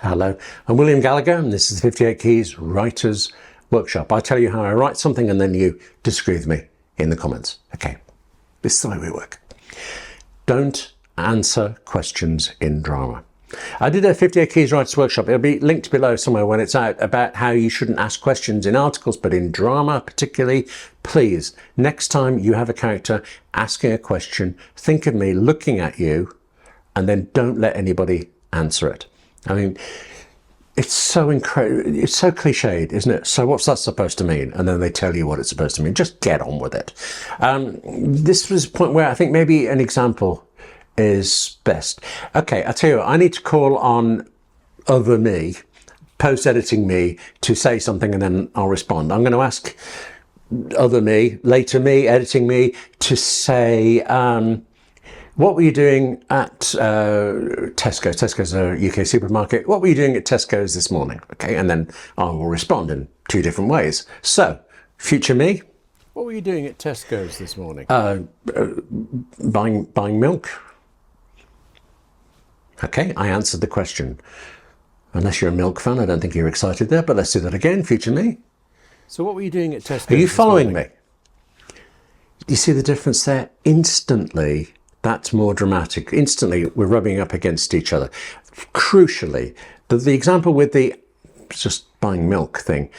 Hello, I'm William Gallagher and this is the 58 Keys Writers Workshop. I tell you how I write something and then you disagree with me in the comments. Okay, this is the way we work. Don't answer questions in drama. I did a 58 Keys Writers Workshop. It'll be linked below somewhere when it's out about how you shouldn't ask questions in articles, but in drama particularly, please, next time you have a character asking a question, think of me looking at you and then don't let anybody answer it. I mean, it's so incredible, it's so cliched, isn't it? So what's that supposed to mean? And then they tell you what it's supposed to mean. Just get on with it. This was a point where I think maybe an example is best. Okay, I tell you what, I need to call on other me, post-editing me, to say something and then I'll respond. I'm going to ask other me, later me, editing me, to say, what were you doing at Tesco? Tesco's a UK supermarket. What were you doing at Tesco's this morning? Okay, and then I will respond in two different ways. So, future me. What were you doing at Tesco's this morning? Buying milk. Okay, I answered the question. Unless you're a milk fan, I don't think you're excited there, but let's do that again. Future me. So what were you doing at Tesco's? Are you following me? You see the difference there? Instantly, that's more dramatic. Instantly, we're rubbing up against each other. Crucially, the example with the just buying milk thing,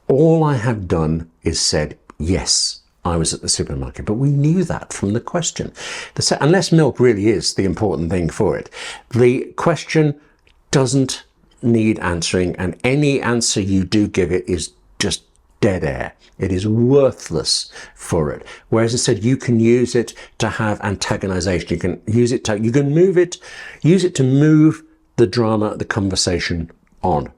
all I have done is said, yes, I was at the supermarket, but we knew that from the question. Unless milk really is the important thing for it, the question doesn't need answering, and any answer you do give it is just dead air. It is worthless for it. Whereas instead, you can use it to have antagonization. You can use it to, use it to move the drama, the conversation on.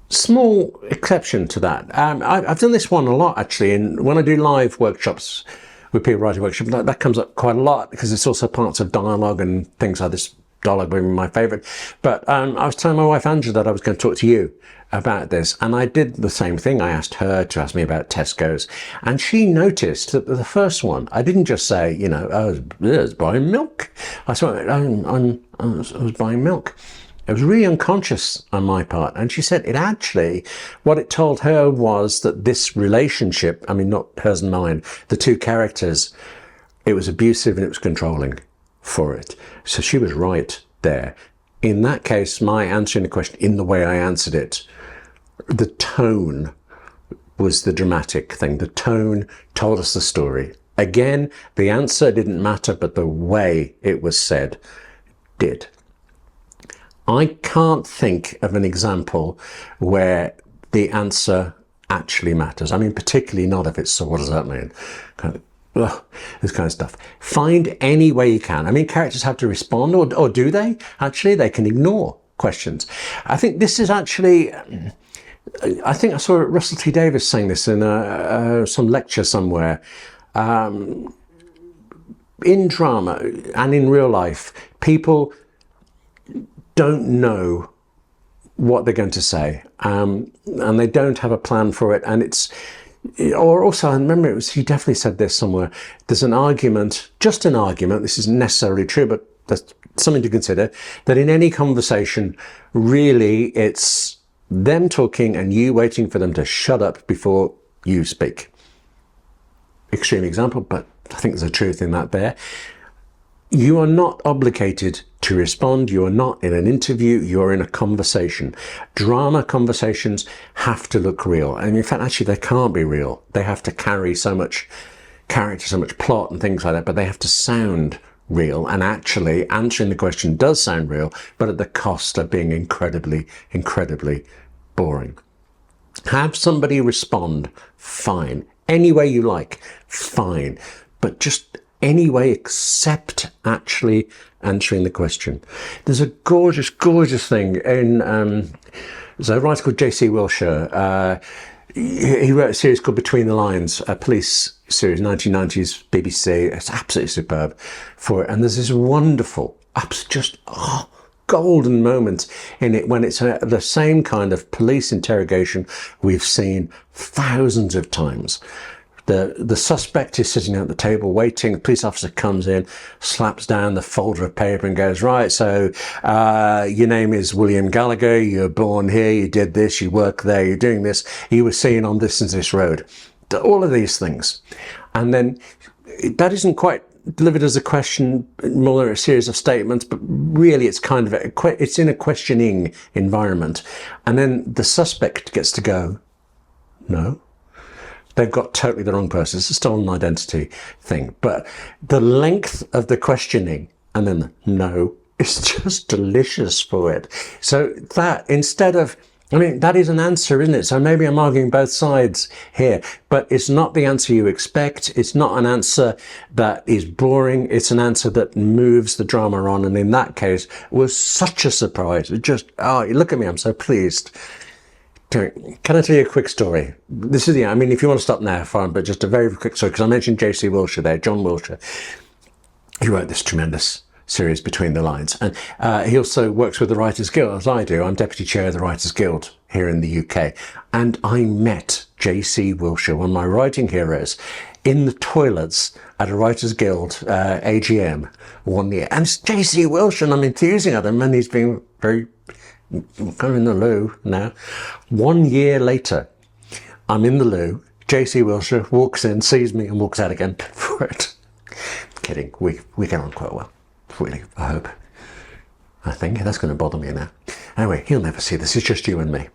Small exception to that. I've done this one a lot actually, and when I do live workshops with people writing workshops, that comes up quite a lot because it's also parts of dialogue and things like this. Dialogue being my favourite. But I was telling my wife Angela that I was going to talk to you about this, and I did the same thing. I asked her to ask me about Tesco's, and she noticed that the first one, I didn't just say, you know, I was buying milk. I was buying milk. It was really unconscious on my part. And she said it actually, what it told her was that this relationship, I mean, not hers and mine, the two characters, it was abusive and it was controlling for it. So she was right there. In that case, my answering the question in the way I answered it, the tone was the dramatic thing. The tone told us the story. Again, the answer didn't matter, but the way it was said did. I can't think of an example where the answer actually matters. I mean, particularly not if it's, so what does that mean? This kind of stuff. Find any way you can. I mean, characters have to respond, or do they? Actually, they can ignore questions. I think this is actually, I think I saw Russell T Davies saying this in some lecture somewhere. In drama and in real life, people don't know what they're going to say, and they don't have a plan for it, and it's, or also, I remember he definitely said this somewhere, there's an argument, just an argument, this isn't necessarily true, but that's something to consider, that in any conversation, really it's them talking and you waiting for them to shut up before you speak. Extreme example, but I think there's a truth in that there. You are not obligated to respond. You are not in an interview. You're in a conversation. Drama conversations have to look real. And in fact, actually, they can't be real. They have to carry so much character, so much plot and things like that, but they have to sound real. And actually, answering the question does sound real, but at the cost of being incredibly, incredibly boring. Have somebody respond, fine. Any way you like, fine. But just any way except actually answering the question. There's a gorgeous, gorgeous thing in, there's a writer called J.C. Wilshire. He wrote a series called Between the Lines, a police series, 1990s BBC. It's absolutely superb for it. And there's this wonderful, just golden moment in it when it's the same kind of police interrogation we've seen thousands of times. The suspect is sitting at the table waiting. The police officer comes in, slaps down the folder of paper and goes, right, so your name is William Gallagher, you're born here, you did this, you work there, you're doing this, you were seen on this and this road. All of these things. And then that isn't quite delivered as a question, more a series of statements, but really it's kind of it's in a questioning environment. And then the suspect gets to go, no. They've got totally the wrong person. It's a stolen identity thing. But the length of the questioning and then the no is just delicious for it. So that instead of, I mean, that is an answer, isn't it? So maybe I'm arguing both sides here, but it's not the answer you expect. It's not an answer that is boring. It's an answer that moves the drama on. And in that case, it was such a surprise. It just, oh, look at me, I'm so pleased. Can I tell you a quick story? This is I mean, if you want to stop now, fine, but just a very quick story, because I mentioned J.C. Wilshire there, John Wilshire. He wrote this tremendous series Between the Lines, and he also works with the Writers Guild, as I do. I'm deputy chair of the Writers Guild here in the UK, and I met J.C. Wilshire, one of my writing heroes, in the toilets at a Writers Guild AGM one year. And it's J.C. Wilshire, and I'm enthusing at him, and he's been very kind of in the loo now. 1 year later, I'm in the loo. J.C. Wilshire walks in, sees me, and walks out again for it. Kidding. We get on quite well. Really, I hope. I think that's going to bother me now. Anyway, he'll never see this. It's just you and me.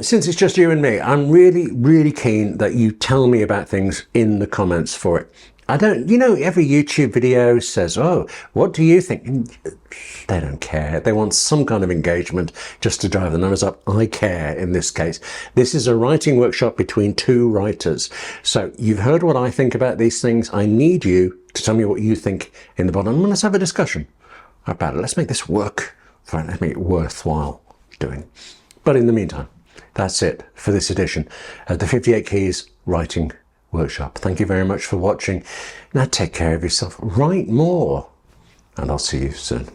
Since it's just you and me, I'm really, really keen that you tell me about things in the comments for it. I don't, you know, every YouTube video says, oh, what do you think? They don't care. They want some kind of engagement just to drive the numbers up. I care in this case. This is a writing workshop between two writers. So you've heard what I think about these things. I need you to tell me what you think in the bottom. Let's have a discussion about it. Let's make this work. Let's make it worthwhile doing. But in the meantime, that's it for this edition of the 58 Keys Writing Workshop. Thank you very much for watching. Now take care of yourself. Write more. And I'll see you soon.